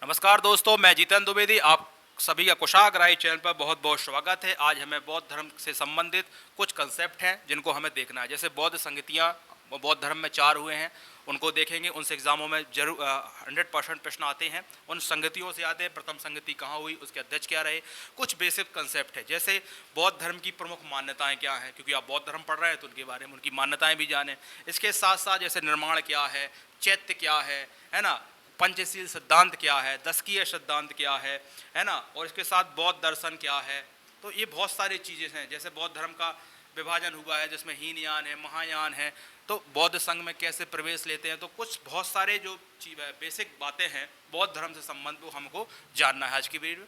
नमस्कार दोस्तों, मैं जितेंद्र द्विवेदी। आप सभी का कुशाग्रही चैनल पर बहुत बहुत स्वागत है। आज हमें बौद्ध धर्म से संबंधित कुछ कंसेप्ट हैं जिनको हमें देखना है। जैसे बौद्ध संगतियाँ बौद्ध धर्म में 4 हुए हैं, उनको देखेंगे। उनसे एग्जामों में जरूर 100% प्रश्न आते हैं। उन संगतियों से आते हैं, प्रथम संगति कहाँ हुई, उसके अध्यक्ष क्या रहे। कुछ बेसिक कंसेप्ट है, जैसे बौद्ध धर्म की प्रमुख मान्यताएं क्या हैं, क्योंकि आप बौद्ध धर्म पढ़ रहे हैं तो उनके बारे में उनकी मान्यताएं भी जानें। इसके साथ साथ जैसे निर्माण क्या है, चैत्य क्या है ना, पंचशील सिद्धांत क्या है, दशकीय सिद्धांत क्या है ना, और इसके साथ बौद्ध दर्शन क्या है। तो ये बहुत सारी चीज़ें हैं। जैसे बौद्ध धर्म का विभाजन हुआ है जिसमें हीनयान है, महायान है, तो बौद्ध संघ में कैसे प्रवेश लेते हैं। तो कुछ बहुत सारे जो बेसिक बातें हैं बौद्ध धर्म से संबंध वो हमको जानना है आज की वीडियो।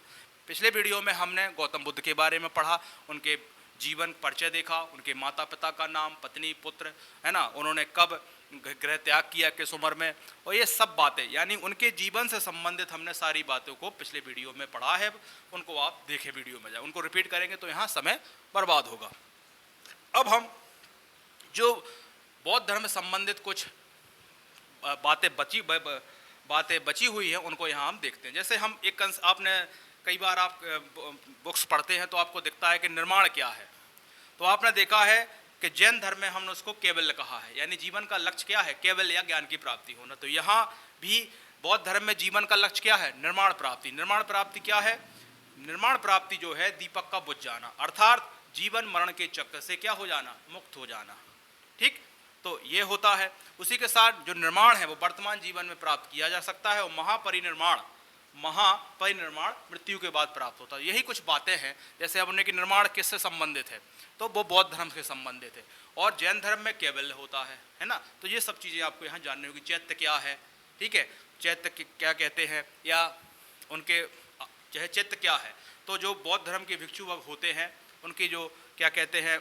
पिछले वीडियो में हमने गौतम बुद्ध के बारे में पढ़ा, उनके जीवन परिचय देखा, उनके माता पिता का नाम, पत्नी, पुत्र, है ना, उन्होंने कब गृह त्याग किया, किस उम्र में, और ये सब बातें यानी उनके जीवन से संबंधित हमने सारी बातों को पिछले वीडियो में पढ़ा है। उनको आप देखें, वीडियो में जाए, उनको रिपीट करेंगे तो यहाँ समय बर्बाद होगा। अब हम जो बौद्ध धर्म से संबंधित कुछ बातें बची हुई हैं उनको यहाँ हम देखते हैं। जैसे हम आपने कई बार आप बुक्स पढ़ते हैं तो आपको दिखता है कि निर्माण क्या है। तो आपने देखा है कि जैन धर्म में हमने उसको कैवल्य कहा है, यानी जीवन का लक्ष्य क्या है, कैवल्य या ज्ञान की प्राप्ति होना। तो यहाँ भी बौद्ध धर्म में जीवन का लक्ष्य क्या है, निर्माण प्राप्ति। निर्माण प्राप्ति क्या है, निर्माण प्राप्ति जो है दीपक का बुझ जाना, अर्थात जीवन मरण के चक्र से क्या हो जाना, मुक्त हो जाना। ठीक, तो ये होता है। उसी के साथ जो निर्माण है वो वर्तमान जीवन में प्राप्त किया जा सकता है, और महापरिनिर्माण मृत्यु के बाद प्राप्त होता है। यही कुछ बातें हैं। जैसे हमने कि निर्माण किससे संबंधित है, तो वो बौद्ध धर्म से संबंधित है, और जैन धर्म में कैवल्य होता है ना। तो ये सब चीज़ें आपको यहाँ जाननी होगी। चैत्य क्या है, ठीक है, चैत्य क्या कहते हैं, या उनके चाहे चैत्य क्या है। तो जो बौद्ध धर्म के भिक्षु होते हैं उनकी जो क्या कहते हैं,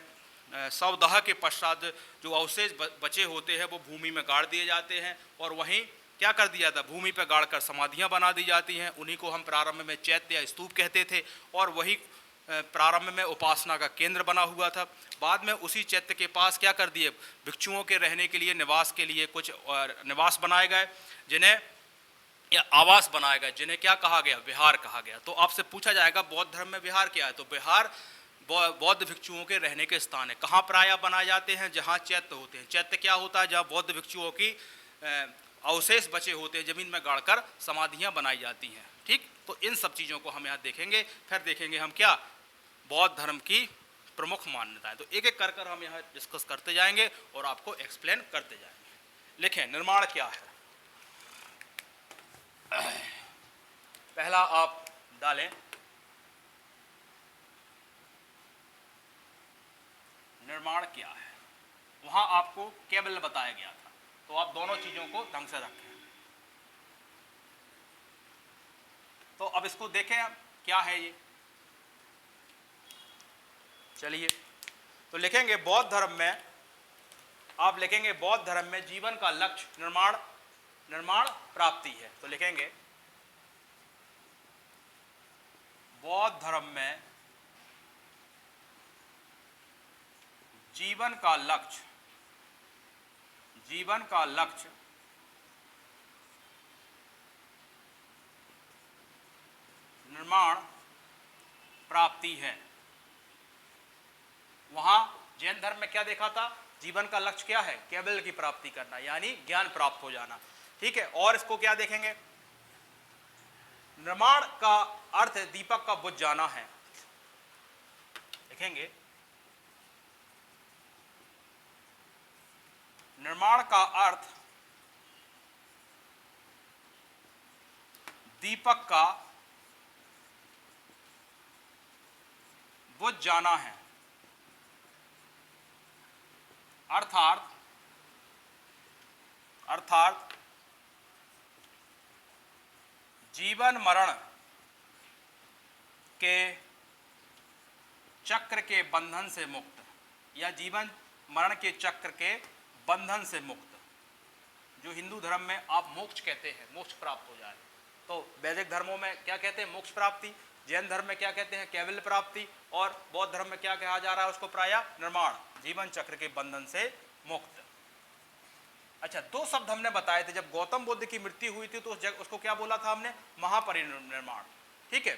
शवदाह के पश्चात जो अवशेष बचे होते हैं वो भूमि में गाड़ दिए जाते हैं, और वहीं क्या कर दिया था, भूमि पर गाड़कर समाधियां बना दी जाती हैं। उन्हीं को हम प्रारंभ में चैत्य या स्तूप कहते थे, और वही प्रारंभ में उपासना का केंद्र बना हुआ था। बाद में उसी चैत्य के पास क्या कर दिए, भिक्षुओं के रहने के लिए, निवास के लिए कुछ निवास बनाए गए, जिन्हें या आवास बनाया गया, जिन्हें क्या कहा गया, विहार कहा गया। तो आपसे पूछा जाएगा बौद्ध धर्म में विहार क्या है, तो विहार बौद्ध भिक्षुओं के रहने के स्थान है। कहाँ प्रायः बनाए जाते हैं, जहाँ चैत्य होते हैं। चैत्य क्या होता है, जहाँ बौद्ध भिक्षुओं की अवशेष बचे होते हैं, जमीन में गाड़कर समाधियाँ बनाई जाती हैं। ठीक, तो इन सब चीज़ों को हम यहाँ देखेंगे। फिर देखेंगे हम क्या, बौद्ध धर्म की प्रमुख मान्यताएं। तो एक एक कर कर हम यहाँ डिस्कस करते जाएंगे और आपको एक्सप्लेन करते जाएंगे। लिखें, निर्माण क्या है। पहला आप डालें, निर्माण क्या है। वहां आपको कैवल्य बताया गया था, तो आप दोनों चीजों को ढंग से रखें। तो अब इसको देखें क्या है ये। चलिए, तो लिखेंगे बौद्ध धर्म में, आप लिखेंगे बौद्ध धर्म में जीवन का लक्ष्य निर्माण प्राप्ति है। तो लिखेंगे बौद्ध धर्म में जीवन का लक्ष्य निर्माण प्राप्ति है। वहां जैन धर्म में क्या देखा था, जीवन का लक्ष्य क्या है, कैवल्य की प्राप्ति करना, यानी ज्ञान प्राप्त हो जाना। ठीक है, और इसको क्या देखेंगे, निर्माण का अर्थ दीपक का बुझ जाना है। देखेंगे निर्माण का अर्थ दीपक का बुझ जाना है, अर्थात जीवन मरण के चक्र के बंधन से मुक्त, या जीवन मरण के चक्र के बंधन से मुक्त, जो हिंदू धर्म में आप मोक्ष कहते हैं, मोक्ष प्राप्त हो जाए। तो वैदिक धर्मों में क्या कहते हैं, मोक्ष प्राप्ति। जैन धर्म में क्या कहते हैं, कैवल्य प्राप्ति। और बौद्ध धर्म में क्या कहा जा रहा है उसको, प्रायः निर्माण, जीवन चक्र के बंधन से मुक्त। अच्छा, दो शब्द हमने बताए थे। जब गौतम बुद्ध की मृत्यु हुई थी तो उसको क्या बोला था हमने? महापरिनिर्वाण। ठीक है,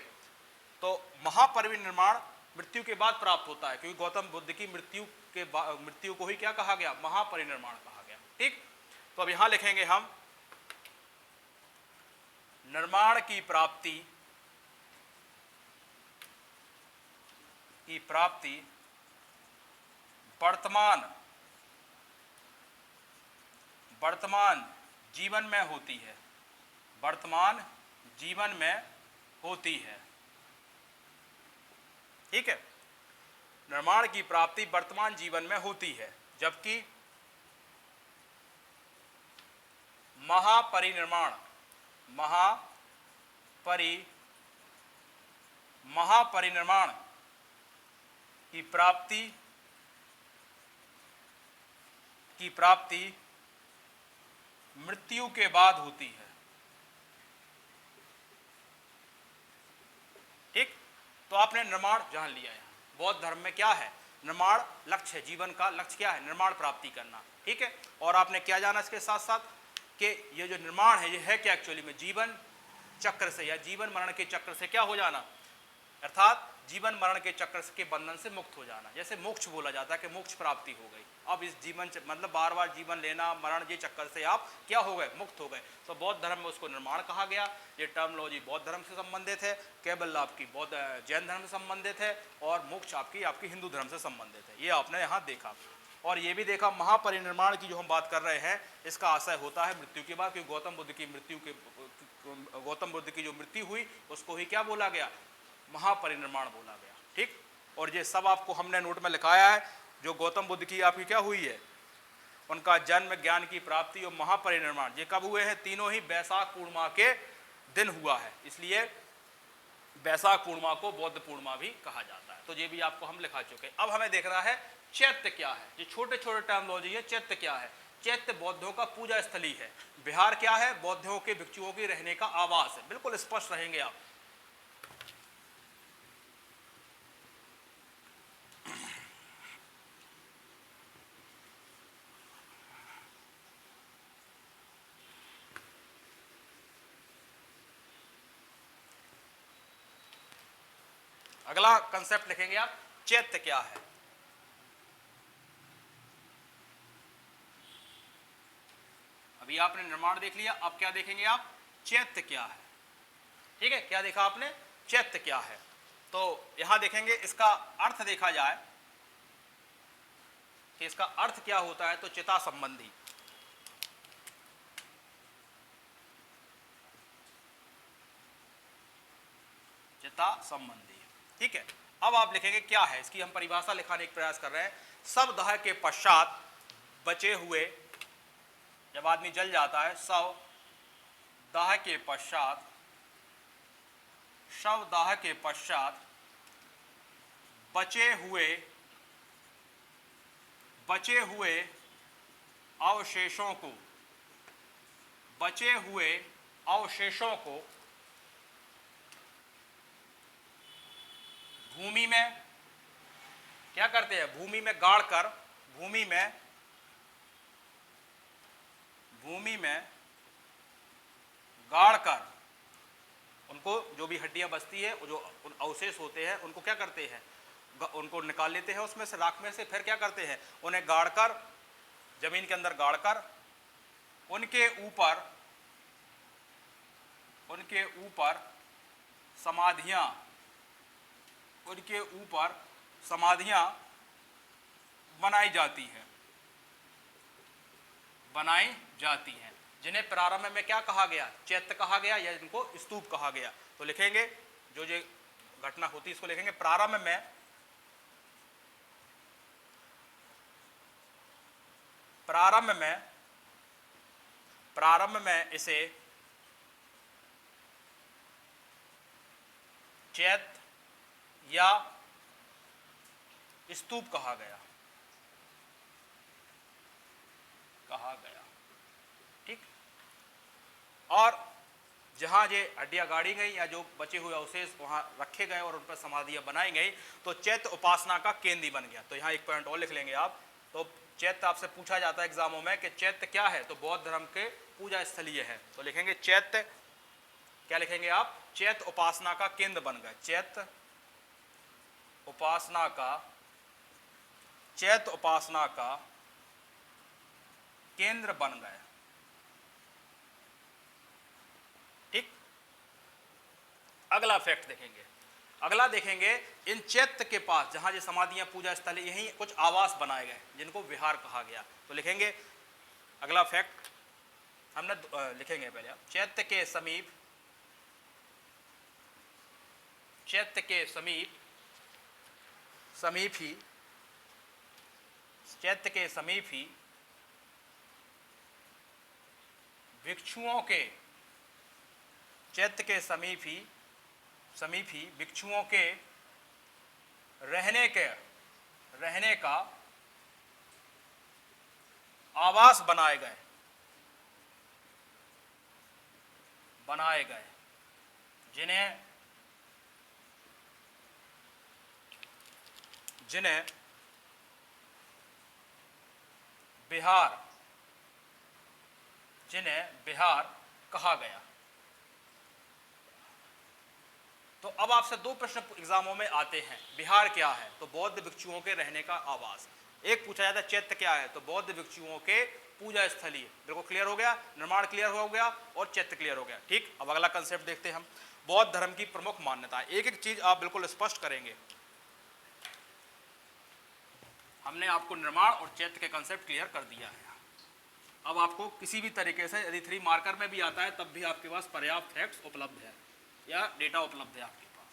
तो महापरिनिर्वाण मृत्यु के बाद प्राप्त होता है, क्योंकि गौतम बुद्ध की मृत्यु को ही क्या कहा गया? महापरिनिर्वाण कहा गया। ठीक, तो अब यहां लिखेंगे हम निर्माण की प्राप्ति वर्तमान जीवन में होती है। वर्तमान जीवन में होती है। ठीक है, निर्माण की प्राप्ति वर्तमान जीवन में होती है, जबकि महापरिनिर्वाण की प्राप्ति मृत्यु के बाद होती है। ठीक, तो आपने निर्माण जहां लिया है, बौद्ध धर्म में क्या है? निर्माण लक्ष्य है, जीवन का लक्ष्य क्या है? निर्माण प्राप्ति करना। ठीक है, और आपने क्या जाना इसके साथ साथ कि ये जो निर्माण है ये है क्या? एक्चुअली में जीवन चक्र से या जीवन मरण के चक्र से क्या हो जाना, अर्थात जीवन मरण के चक्र के बंधन से मुक्त हो जाना। जैसे मोक्ष बोला जाता है कि मोक्ष प्राप्ति हो गई। अब इस जीवन मतलब बार बार जीवन लेना, मरण, ये चक्कर से आप क्या हो गए? मुक्त हो गए। तो बौद्ध धर्म में उसको निर्माण कहा गया। ये टर्मोलॉजी बौद्ध धर्म से संबंधित है, केवल आपकी बौद्ध जैन धर्म से संबंधित है, और मोक्ष आपकी हिंदू धर्म से संबंधित है। ये आपने यहाँ देखा, और ये भी देखा महापरिनिर्वाण की जो हम बात कर रहे हैं, इसका आशय होता है मृत्यु के बाद, क्योंकि गौतम बुद्ध की जो मृत्यु हुई उसको ही क्या बोला गया? महापरिनिर्वाण बोला गया। ठीक, और ये सब आपको हमने नोट में लिखाया है। जो गौतम बुद्ध की आपकी क्या हुई है? उनका जन्म, ज्ञान की प्राप्ति और महापरिनिर्वाण, ये कब हुए हैं? तीनों ही वैशाख पूर्णिमा के दिन हुआ है, इसलिए वैशाख पूर्णिमा को बौद्ध पूर्णिमा भी कहा जाता है। तो ये भी आपको हम लिखा चुके। अब हमें देखना है चैत्य क्या है। ये छोटे छोटे टर्मोलॉजी है। चैत्य क्या है? चैत्य बौद्धों का पूजा स्थली है। बिहार क्या है? बौद्धों के भिक्षुओं के रहने का आवास है। बिल्कुल स्पष्ट रहेंगे आप। अगला कंसेप्ट लिखेंगे आप, चैत्य क्या है। अभी आपने निर्माण देख लिया, अब क्या देखेंगे आप? चैत्य क्या है। ठीक है, क्या देखा आपने? चैत्य क्या है। तो यहां देखेंगे इसका अर्थ देखा जाए कि इसका अर्थ क्या होता है। तो चिता संबंधी, चिता संबंधी। ठीक है, अब आप लिखेंगे क्या है, इसकी हम परिभाषा लिखाने का प्रयास कर रहे हैं। शव दाह के पश्चात बचे हुए, जब आदमी जल जाता है, शव दाह के पश्चात बचे हुए अवशेषों को भूमि में क्या करते हैं? भूमि में गाड़कर उनको, जो भी हड्डियां बचती है, जो अवशेष होते हैं, उनको क्या करते हैं? उनको निकाल लेते हैं उसमें से, राख में से। फिर क्या करते हैं? उन्हें गाड़कर, जमीन के अंदर गाड़कर उनके ऊपर समाधियां बनाई जाती हैं, जिन्हें प्रारंभ में क्या कहा गया? चैत्य कहा गया, या इनको स्तूप कहा गया। तो लिखेंगे जो ये घटना होती है इसको लिखेंगे प्रारंभ में इसे चैत्य या स्तूप कहा गया। ठीक, और जहां ये हड्डियां गाड़ी गई या जो बचे हुए अवशेष वहां रखे गए और उन पर समाधियां बनाई गई, तो चैत्य उपासना का केंद्र बन गया। तो यहां एक पॉइंट और लिख लेंगे आप। तो चैत्य आपसे पूछा जाता है एग्जामों में कि चैत्य क्या है, तो बौद्ध धर्म के पूजा स्थलीय है। तो लिखेंगे चैत्य, क्या लिखेंगे आप, चैत्य उपासना का केंद्र बन गए, चैत्य उपासना का, चैत्य उपासना का केंद्र बन गए। ठीक, अगला फैक्ट देखेंगे, अगला देखेंगे इन चैत्य के पास जहां ये समाधियां पूजा स्थल है, यहीं कुछ आवास बनाए गए जिनको विहार कहा गया। तो लिखेंगे अगला फैक्ट हमने लिखेंगे पहले आप, चैत्य के समीप, चैत्य के समीप, समीप ही, चैत्य के समीप ही भिक्षुओं के, चैत्य के समीप ही, समीप ही भिक्षुओं के रहने का आवास बनाए गए, जिन्हें बिहार कहा गया। तो अब आपसे दो प्रश्न एग्जामों में आते हैं, बिहार क्या है, तो बौद्ध भिक्षुओं के रहने का आवास। एक पूछा जाता है चैत्य क्या है, तो बौद्ध भिक्षुओं के पूजा स्थलीय। बिल्कुल क्लियर हो गया, निर्माण क्लियर हो गया और चैत्य क्लियर हो गया। ठीक, अब अगला कंसेप्ट देखते हैं हम, बौद्ध धर्म की प्रमुख मान्यता। एक एक चीज आप बिल्कुल स्पष्ट करेंगे। हमने आपको निर्माण और चैत्य के कंसेप्ट क्लियर कर दिया है। अब आपको किसी भी तरीके से यदि 3 मार्कर में भी आता है तब भी आपके पास पर्याप्त फैक्ट्स उपलब्ध है या डेटा उपलब्ध है आपके पास।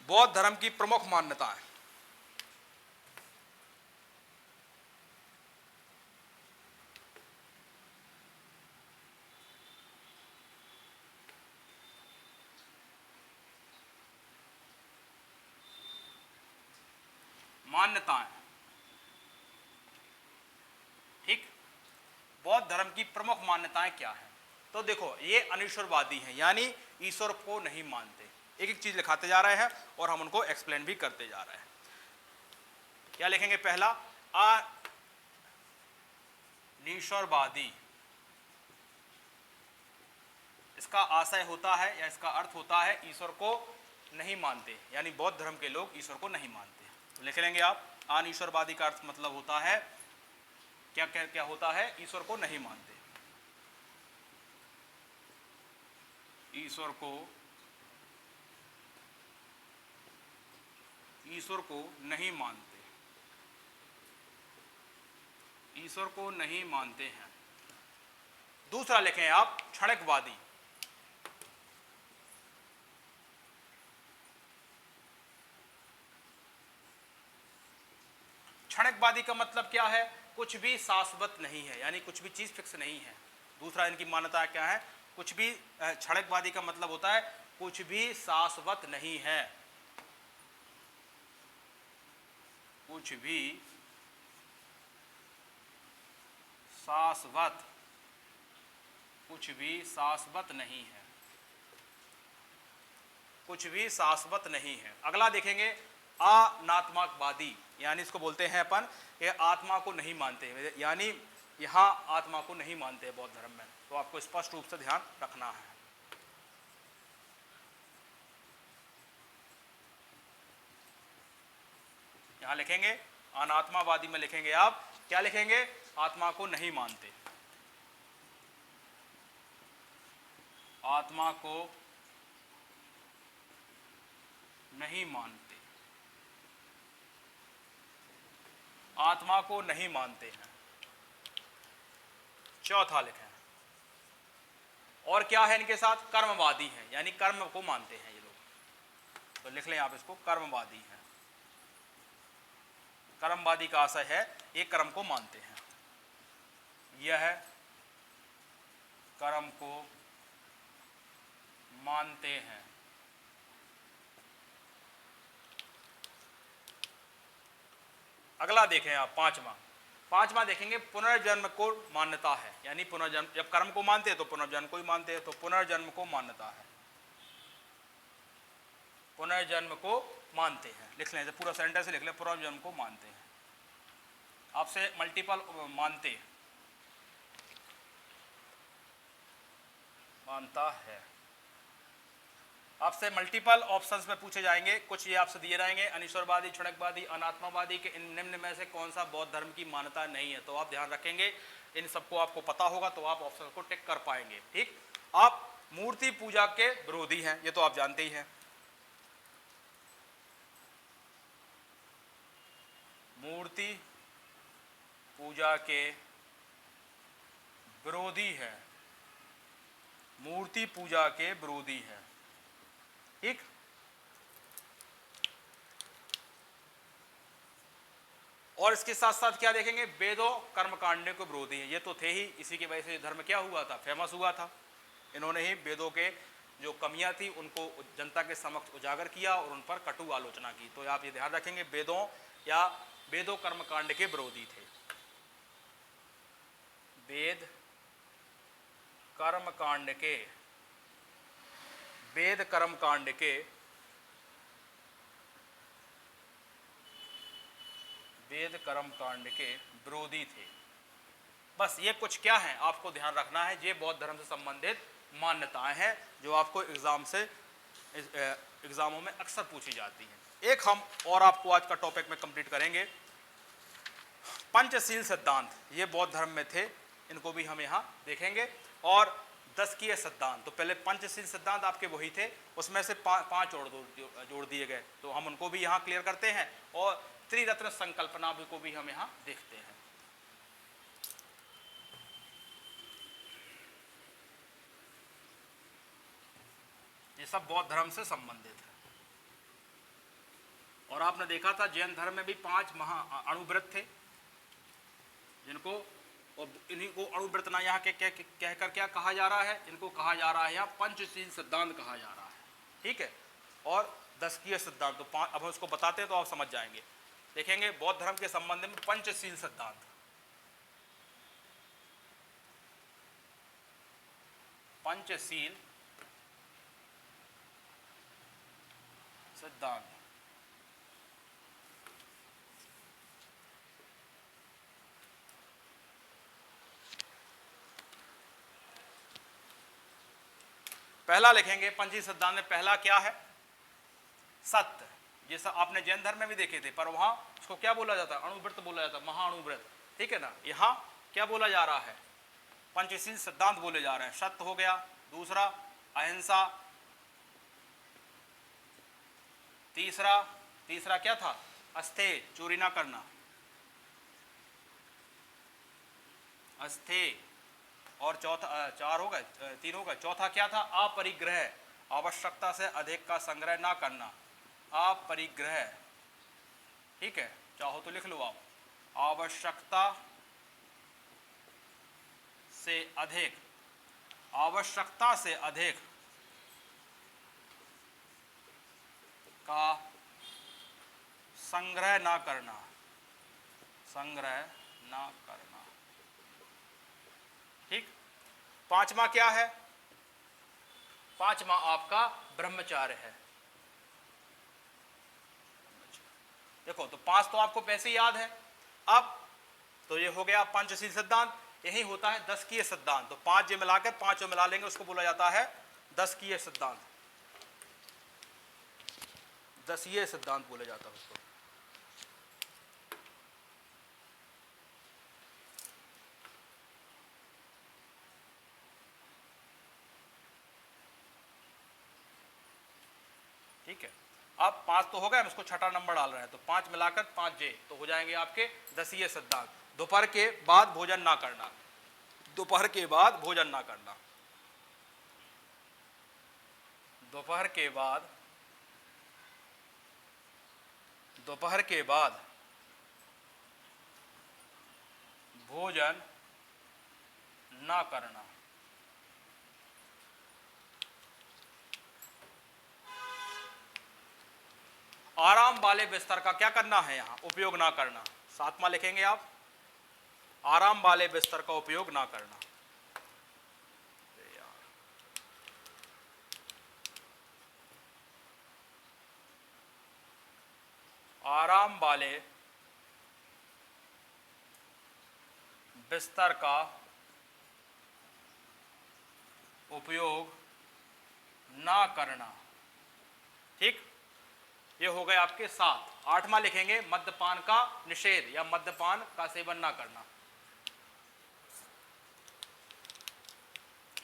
बौद्ध धर्म की प्रमुख मान्यताएं, ठीक, बौद्ध धर्म की प्रमुख मान्यताएं क्या है। तो देखो ये अनीश्वरवादी हैं, यानी ईश्वर को नहीं मानते। एक एक चीज लिखाते जा रहे हैं और हम उनको एक्सप्लेन भी करते जा रहे हैं। क्या लिखेंगे, पहला अनीश्वरवादी, इसका आशय होता है या इसका अर्थ होता है ईश्वर को नहीं मानते, यानी बौद्ध धर्म के लोग ईश्वर को नहीं मानते। तो लिख लेंगे आप, अनीश्वरवादी का अर्थ मतलब होता है क्या क्या क्या होता है, ईश्वर को नहीं मानते, ईश्वर को नहीं मानते, ईश्वर को नहीं मानते हैं। दूसरा लिखें आप, क्षणिकवादी, क्षणिकवादी का मतलब क्या है, कुछ भी शाश्वत नहीं है, यानी कुछ भी चीज फिक्स नहीं है। दूसरा इनकी मान्यता क्या है, कुछ भी, क्षणिकवादी का मतलब होता है कुछ भी शाश्वत नहीं है, कुछ भी शाश्वत, कुछ भी शाश्वत नहीं है, कुछ भी शाश्वत नहीं है। अगला देखेंगे अनात्मवादी, यानी इसको बोलते हैं अपन ये आत्मा को नहीं मानते, यानी यहां आत्मा को नहीं मानते बौद्ध धर्म में। तो आपको स्पष्ट रूप से ध्यान रखना है। यहां लिखेंगे अनात्मवादी में लिखेंगे आप, क्या लिखेंगे, आत्मा को नहीं मानते, आत्मा को नहीं मानते, आत्मा को नहीं मानते हैं। चौथा लिखें, और क्या है इनके साथ, कर्मवादी हैं, यानी कर्म को मानते हैं ये लोग। तो लिख लें आप इसको, कर्मवादी हैं। कर्मवादी का आशय है ये कर्म को मानते हैं, यह कर्म को मानते हैं। अगला देखें आप, पांचवा, पांचवा देखेंगे पुनर्जन्म को मान्यता है, यानी पुनर्जन्म, जब कर्म को मानते हैं तो पुनर्जन्म को ही मानते हैं, तो पुनर्जन्म को मान्यता है, पुनर्जन्म को मानते हैं। लिख लें, पूरा सेंटेंस लिख लें, पुनर्जन्म को मानते हैं। आपसे मल्टीपल मानते, मानता है, आपसे मल्टीपल ऑप्शंस में पूछे जाएंगे, कुछ ये आपसे दिए रहेंगे, अनिश्वरवादी, क्षणिकवादी, अनात्मावादी के इन निम्न में से कौन सा बौद्ध धर्म की मान्यता नहीं है। तो आप ध्यान रखेंगे, इन सबको आपको पता होगा तो आप ऑप्शन को टिक कर पाएंगे। ठीक, आप मूर्ति पूजा के विरोधी हैं, ये तो आप जानते ही हैं। मूर्ति पूजा के विरोधी है, मूर्ति पूजा के विरोधी है। ठीक, और इसके साथ साथ क्या देखेंगे, वेदों कर्मकांड के विरोधी हैं। ये तो थे ही, इसी की वजह से धर्म क्या हुआ था, फेमस हुआ था। इन्होंने ही वेदों के जो कमियां थी उनको जनता के समक्ष उजागर किया और उन पर कटु आलोचना की। तो आप ये ध्यान रखेंगे, वेदों या वेदों कर्मकांड के विरोधी थे। वेद कर्मकांड के, वेद कर्मकांड के, वेद कर्मकांड के विरोधी थे। बस ये कुछ क्या है आपको ध्यान रखना है, ये बौद्ध धर्म से संबंधित मान्यताएं हैं जो आपको एग्जामों में अक्सर पूछी जाती हैं। एक हम और आपको आज का टॉपिक में कंप्लीट करेंगे, पंचशील सिद्धांत, ये बौद्ध धर्म में थे, इनको भी हम यहाँ देखेंगे। और 10 किए सिद्धांत, तो पहले पंचशील सिद्धांत आपके वही थे, उसमें से 5 जोड़ दिए गए, तो हम उनको भी यहाँ क्लियर करते हैं। और त्रिरत्न संकल्पना भी को भी हम यहाँ देखते हैं। ये सब बौद्ध धर्म से संबंधित है। और आपने देखा था जैन धर्म में भी 5 महा अणुव्रत थे, जिनको, और इन्हीं को अणुव्रत ना यहाँ के कहकर क्या कहा जा रहा है, इनको कहा जा रहा है यहाँ पंचशील सिद्धांत कहा जा रहा है। ठीक है, और 10 किए सिद्धांत, तो 5 अब हम उसको बताते हैं तो आप समझ जाएंगे। देखेंगे बौद्ध धर्म के संबंध में पंचशील सिद्धांत, पंचशील सिद्धांत। पहला लिखेंगे पंचशील सिद्धांत में, पहला क्या है, सत्य। जैसा आपने जैन धर्म में भी देखे थे, पर वहां उसको क्या बोला जाता है, अणुव्रत बोला जाता है, महाअणुव्रत। ठीक है ना, यहाँ क्या बोला जा रहा है, पंचशील सिद्धांत बोले जा रहे हैं। सत्य हो गया, दूसरा अहिंसा, तीसरा क्या था, अस्तेय, चोरी ना करना, अस्तेय, और चौथा, 4 हो गए, 3 हो गए, चौथा क्या था, अपरिग्रह, आवश्यकता से अधिक का संग्रह ना करना, अपरिग्रह। ठीक है, चाहो तो लिख लो आप, आवश्यकता से अधिक, आवश्यकता से अधिक का संग्रह ना करना, संग्रह ना करना। ठीक, 5वां क्या है, 5वां आपका ब्रह्मचार्य है। देखो, तो 5 तो आपको वैसे याद है। अब तो ये हो गया पंचशील सिद्धांत, यही होता है 10 किए सिद्धांत। तो 5 जो मिलाकर 5 जो मिला लेंगे उसको बोला जाता है 10 किए सिद्धांत, 10 सिद्धांत बोले जाता है उसको। ठीक है, अब 5 तो हो गए, हम इसको छठा नंबर डाल रहे हैं, तो 5 मिलाकर 5 जे तो हो जाएंगे आपके 10 सिद्धांत। दोपहर के बाद भोजन ना करना, दोपहर के बाद भोजन ना करना, दोपहर के बाद, दोपहर के बाद भोजन ना करना। आराम वाले बिस्तर का क्या करना है, यहाँ उपयोग ना करना। 7वां लिखेंगे आप, आराम वाले बिस्तर का उपयोग ना करना। आराम वाले बिस्तर का उपयोग ना करना। ठीक, ये हो गए आपके 7। 8वां लिखेंगे मद्यपान का निषेध या मद्यपान का सेवन ना करना।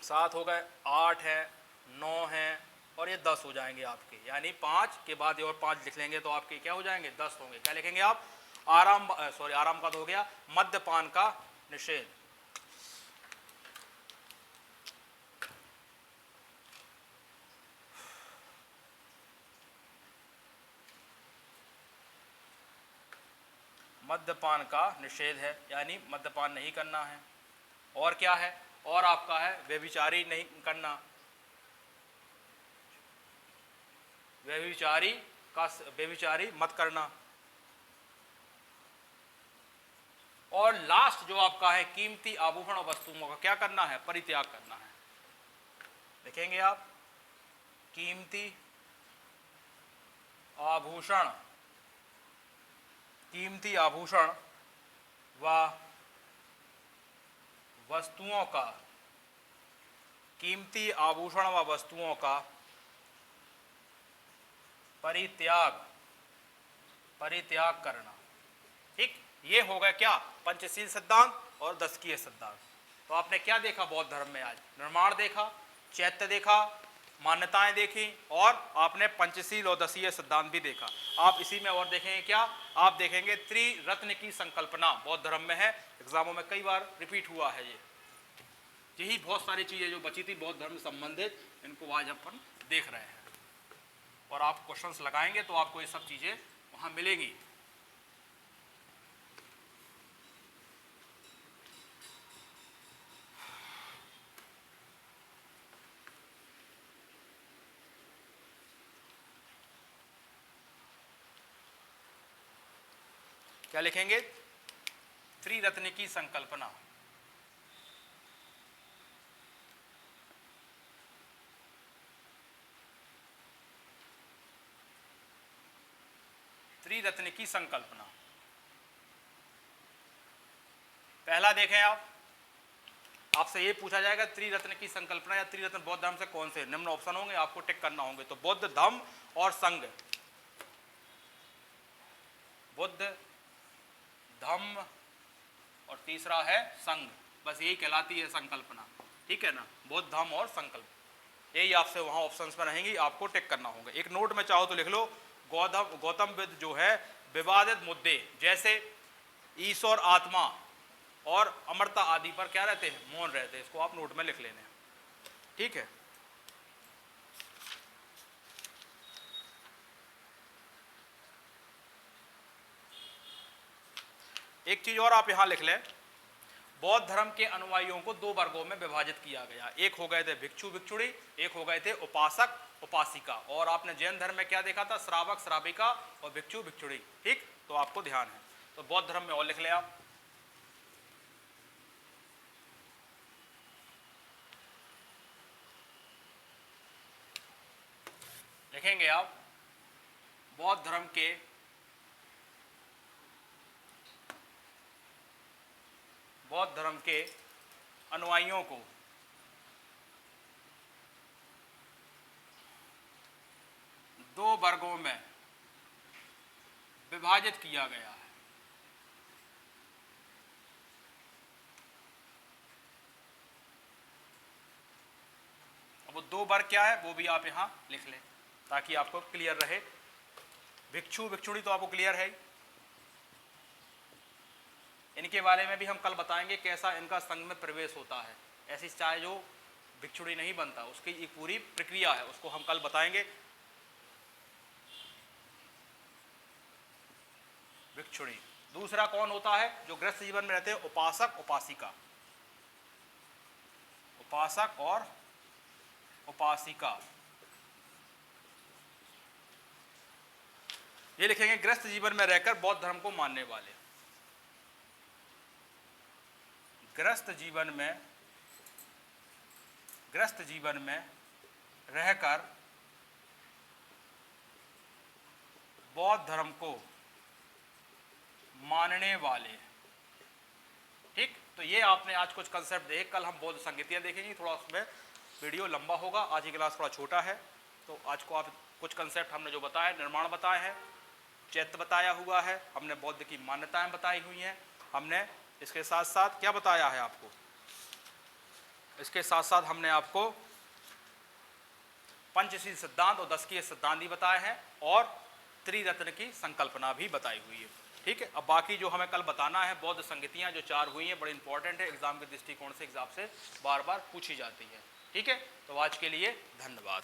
7 हो गए, 8 है, 9 है और ये 10 हो जाएंगे आपके, यानी 5 के बाद ये और 5 लिख लेंगे तो आपके क्या हो जाएंगे, 10 होंगे। क्या लिखेंगे आप, आराम का तो हो गया, मद्यपान का निषेध। मद्यपान का निषेध है, यानी मद्यपान नहीं करना है। और क्या है, और आपका है व्यभिचारी नहीं करना, व्यभिचारी मत करना। और लास्ट जो आपका है कीमती आभूषण और वस्तुओं का क्या करना है, परित्याग करना है। लिखेंगे आप कीमती आभूषण, कीमती आभूषण व वस्तुओं का, कीमती आभूषण व वस्तुओं का परित्याग करना। ठीक, ये हो गया क्या, पंचशील सिद्धांत और दशकीय सिद्धांत। तो आपने क्या देखा बौद्ध धर्म में आज, निर्माण देखा, चैत्य देखा, मान्यताएं देखी और आपने पंचशील और दशीय सिद्धांत भी देखा। आप इसी में और देखेंगे क्या, आप देखेंगे त्रिरत्न की संकल्पना बौद्ध धर्म में है, एग्जामों में कई बार रिपीट हुआ है ये। यही बहुत सारी चीजें जो बची थी बौद्ध धर्म से संबंधित, इनको आज अपन देख रहे हैं और आप क्वेश्चंस लगाएंगे तो आपको ये सब चीजें वहां मिलेगी। क्या लिखेंगे, त्रिरत्न की संकल्पना। त्रिरत्न की संकल्पना, पहला देखें आप, आपसे ये पूछा जाएगा त्रिरत्न की संकल्पना या त्रिरत्न बौद्ध धर्म से कौन से, निम्न ऑप्शन होंगे, आपको टिक करना होंगे। तो बुद्ध, धम्म और संघ, बुद्ध, धम्म और तीसरा है संघ, बस यही कहलाती है संकल्पना। ठीक है ना, बुद्ध, धम्म और संकल्प, यही आपसे वहां ऑप्शंस में रहेंगी, आपको टिक करना होगा। एक नोट में चाहो तो लिख लो, गौतम बुद्ध जो है विवादित मुद्दे जैसे ईश्वर, आत्मा और अमरता आदि पर क्या रहते हैं, मौन रहते हैं। इसको आप नोट में लिख लेने। ठीक है, एक चीज और आप यहां लिख लें, बौद्ध धर्म के अनुयायियों को 2 वर्गों में विभाजित किया गया। एक हो गए थे भिक्षु भिक्षुणी, एक हो गए थे उपासक उपासिका। और आपने जैन धर्म में क्या देखा था, श्रावक श्राविका और भिक्षु भिक्षुणी। ठीक, तो आपको ध्यान है। तो बौद्ध धर्म में और लिख लें आप, लिखेंगे आप बौद्ध धर्म के अनुयायियों को दो वर्गों में विभाजित किया गया है। अब वो 2 वर्ग क्या है वो भी आप यहां लिख लें ताकि आपको क्लियर रहे। भिक्षु भिक्षुणी तो आपको क्लियर है, इनके बारे में भी हम कल बताएंगे कैसा इनका संघ में प्रवेश होता है। ऐसी चाहे जो भिक्षुणी नहीं बनता उसकी एक पूरी प्रक्रिया है, उसको हम कल बताएंगे। भिक्षुणी। दूसरा कौन होता है, जो गृहस्थ जीवन में रहते हैं, उपासक उपासिका। उपासक और उपासिका, ये लिखेंगे गृहस्थ जीवन में रहकर बौद्ध धर्म को मानने वाले। गृहस्थ जीवन में रहकर बौद्ध धर्म को मानने वाले। ठीक, तो ये आपने आज कुछ कंसेप्ट देखे। कल हम बौद्ध संगीतियाँ देखेंगे, थोड़ा उसमें वीडियो लंबा होगा, आज की क्लास थोड़ा छोटा है। तो आज को आप कुछ कंसेप्ट हमने जो बताया, निर्माण बताए हैं, चैत्य बताया हुआ है, हमने बौद्ध की मान्यताएं बताई हुई हैं, हमने इसके साथ साथ क्या बताया है आपको, इसके साथ साथ हमने आपको पंचशील सिद्धांत और 10 सिद्धांत भी बताए हैं और त्रिरत्न की संकल्पना भी बताई हुई है। ठीक है, अब बाकी जो हमें कल बताना है, बौद्ध संगतियाँ जो 4 हुई हैं, बड़ी इंपॉर्टेंट है, एग्जाम के दृष्टिकोण से एग्जाम से बार बार पूछी जाती है। ठीक है, तो आज के लिए धन्यवाद।